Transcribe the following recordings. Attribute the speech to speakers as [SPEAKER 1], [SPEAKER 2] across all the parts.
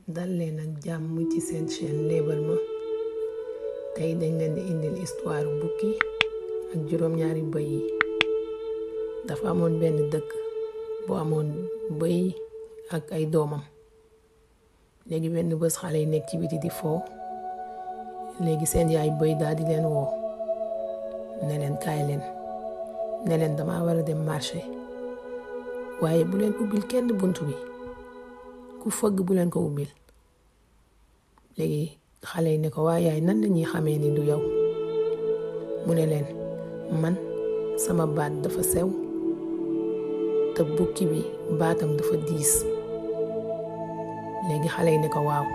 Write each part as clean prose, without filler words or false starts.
[SPEAKER 1] dal leen ak jàmm ci seen chaîne Léebal Ma. tey dañ leen di indil histoire bukki ak juróom-ñaari bëy yi. dafa amoon benn dëkk bu amoon bëy ak ay doomam. léegi benn bés xale yi nekk ci biti di foo. léegi seen yaay bëy daal di leen woo ne leen kaay leen ne leen dama war a dem marché waaye bu leen ubbil kenn buntu bi, ku fëgg bu leen ko ubbil. léegi xale yi ne ko waa yaay nan la ñuy xamee ni du yow? mu ne leen man sama baat dafa sew te bukki bi baatam dafa diis. léegi xale yi ne ko waaw.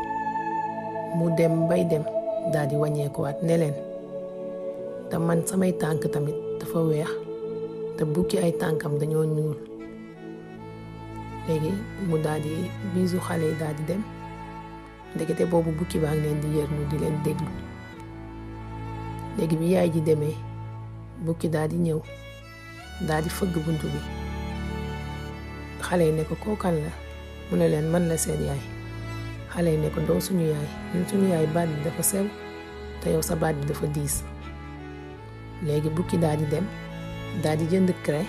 [SPEAKER 1] mu dem bay dem daal di wàññeekuwaat ne leen te man samay tànk tamit dafa weex te bukki ay tànkam dañoo ñuul. léegi mu daal di biisu xale yi daal di dem. ndekete boobu bukki baa ngi leen di yërnu di leen déglu. léegi bi yaay ji demee bukki daal di ñëw daal di fëgg buntu bi. xale yi ne ko kookan la? mu ne leen man la seen yaay. xale yi ne ko doo suñu yaay, ñun suñu yaay baat bi dafa sew te yow sa baat bi dafa diis. léegi bukki daal di dem daal di jënd craie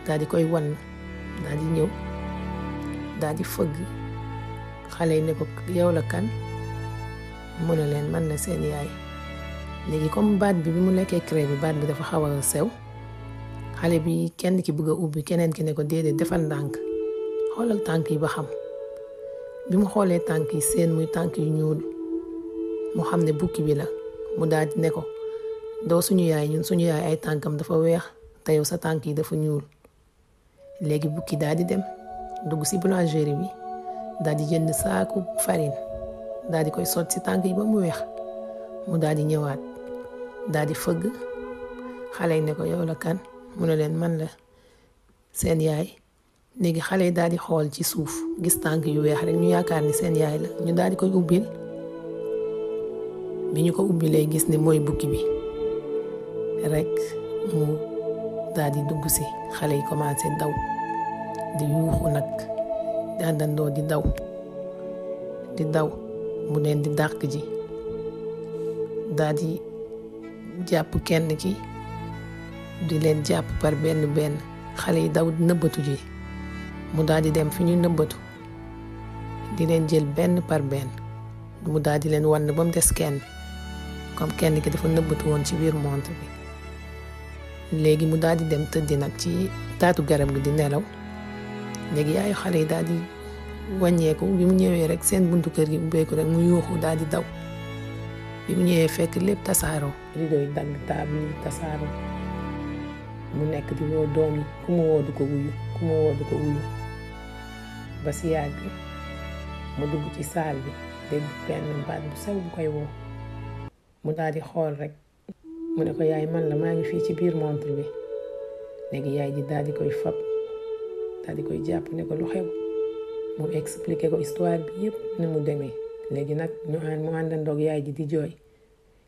[SPEAKER 1] daal di koy wan daal di ñëw daal di fëgg. xale yi ne ko yow la kan? mu ne leen man la seen yaay. léegi comme baat bi mu lekkee craie bi baat bi dafa xaw a sew, xale bi kenn ki bëgg a ubbi, keneen ki ne ko déedéet defal ndànk, xoolal tànk yi ba xam. bi mu xoolee tànk yi seen muy tànk yu ñuul mu xam ne bukki bi la. mu daal di ne ko doo suñu yaay, ñun suñu yaay ay tànkam dafa weex te yow sa tànk yi dafa ñuul. léegi bukki daal di dem dugg ci boulangerie bi daal di jënd saaku farine daal di koy sot ci tànk yi ba mu weex. mu daal di ñëwaat daal di fëgg. xale yi ne ko yow la kan? mu ne leen man la seen yaay. léegi xale yi daal di xool ci suuf gis tànk yu weex rek ñu yaakaar ni seen yaay la, ñu daal di koy ubbil. bi ñu ko ubbilee gis ni mooy bukki bi rek mu daal di dugg si. xale yi commencé daw di yuuxu nag di àndandoo di daw mu leen di dàq ji. daal di jàpp kenn ki di leen jàpp par benn benn. xale yi daw di nëbbatu ji. mu daal di dem fi ñu nëbbatu di leen jël benn par benn. mu daal di leen wan ba mu des kenn, comme kenn ki dafa nëbbatu woon ci biir montre bi. léegi mu daal di dem tëddi nag ci taatu garab gi di nelaw. léegi yaayu xale yi daal di wàññeeku. bi mu ñëwee rek seen buntu kër gi ubbeeku rek mu yuuxu daal di daw. bi mu ñëwee fekk lépp tasaaroo, rido yi dagg, table yi tasaaroo. mu nekk di woo doom yi, ku mu woo du ko wuyu, ku mu woo du ko wuyu. ba si yàgg mu dugg ci saal bi dégg benn baat bu sew bu koy woo. mu daal di xool rek mu ne ko yaay man la, maa ngi fii ci biir montre bi. léegi yaay ji daal di koy fab daal di koy jàpp ne ko lu xew. mu expliqué ko histoire bi yëpp ni mu demee. léegi nag mu àndandoog yaay ji di jooy.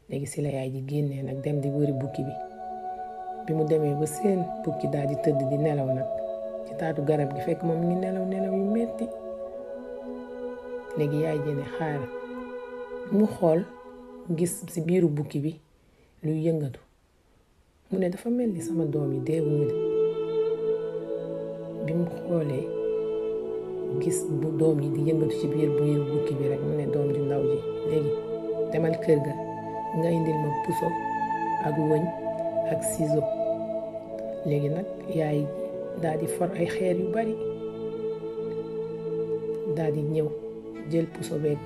[SPEAKER 1] léegi si la yaay ji génnee nag dem di wëri bukki bi. bi mu demee ba seen bukki daal di tëdd di nelaw nag ci taatu garab gi, fekk moom ngi nelaw yu metti. léegi yaay ji ne xaaral. mu xool gis ci biiru bukki bi luy yëngatu. mu ne dafa mel ni sama doom yi deewuñu de. bi mu xoolee gis bu doom yi di yëngatu ci biiru bukki bi rek mu ne doom ju ndaw ji léegi demal kër ga nga indil ma puso ak wëñ ak ciseau. léegi nag yaay daal di for ay xeer yu bari daal di ñëw jël puso beeg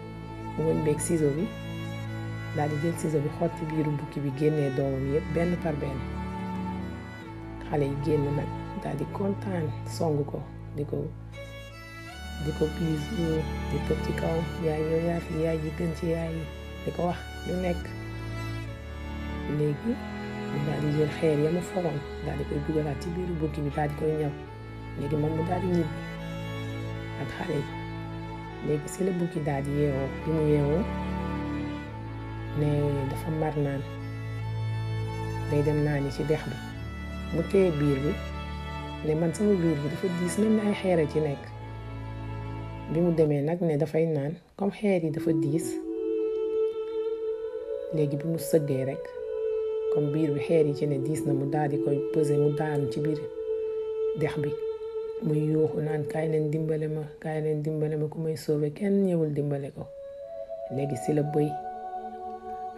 [SPEAKER 1] wëñ beeg ciseau bi, daal di jël ciseau bi xotti biiru bukki bi, génnee doomam yëpp benn par benn. xale yi génn nag daal di kontaan song ko di ko biisu di tëb ci kaw. yaay yow yaa fi yaay ji gën ci yaay yi, di ko wax lu nekk. léegi mu daal di jël xeer ya mu foroon daal di koy dugalaat ci biiru bukki bi daal di koy ñaw. léegi moom mu daal di ñibbi ak xale yi. léegi si la bukki daal di yeewoo. bi mu yeewoo ne dafa mar naan, day dem naani ci dex bi. mu téye biir bi ne man sama biir bi dafa diis mel ni ay xeer ci nekk. bi mu demee nag ne dafay naan comme xeer yi dafa diis léegi bi mu sëggee rek comme biir bi xeer yi ci ne diis na mu daal di koy peser mu daanu ci biir dex bi muy yuuxu naan kaay leen dimbale ma ku may sauver kenn ñëwul dimbale ko léegi si la bëy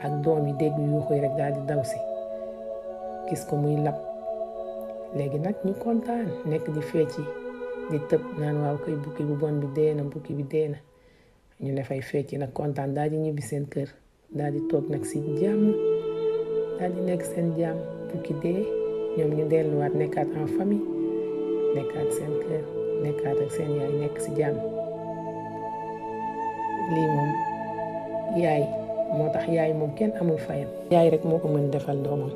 [SPEAKER 1] ak doom yi dégg yuuxu yi rek daal di daw si gis ko muy lab léegi nag ñu kontaan nekk di fecci di tëb naan waaw koy bukki bu bon bi dee na ñu ne fay fecci nag kontaan daal di ñibbi seen kër daal di toog nag si jàmm daal di nekk seen jàmm bukki dee ñoom ñu delluwaat nekkaat en famille nekkaat seen kër nekkaat ak seen yaay nekk si jàmm lii moom yaay moo tax yaay moom kenn amul fayam yaay rek moo ko mën defal doomam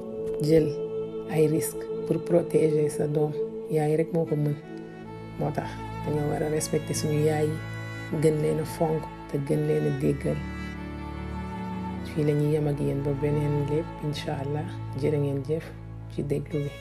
[SPEAKER 1] jël ay risque pour protéger sa doom yaay rek moo ko mën moo tax dañoo war a respecter suñu yaay yi gën leen a fonk te gën leen a déggal fii la ñuy yem ak yéen ba beneen lépp incha allah jërë ngeen jëf ci déglu bi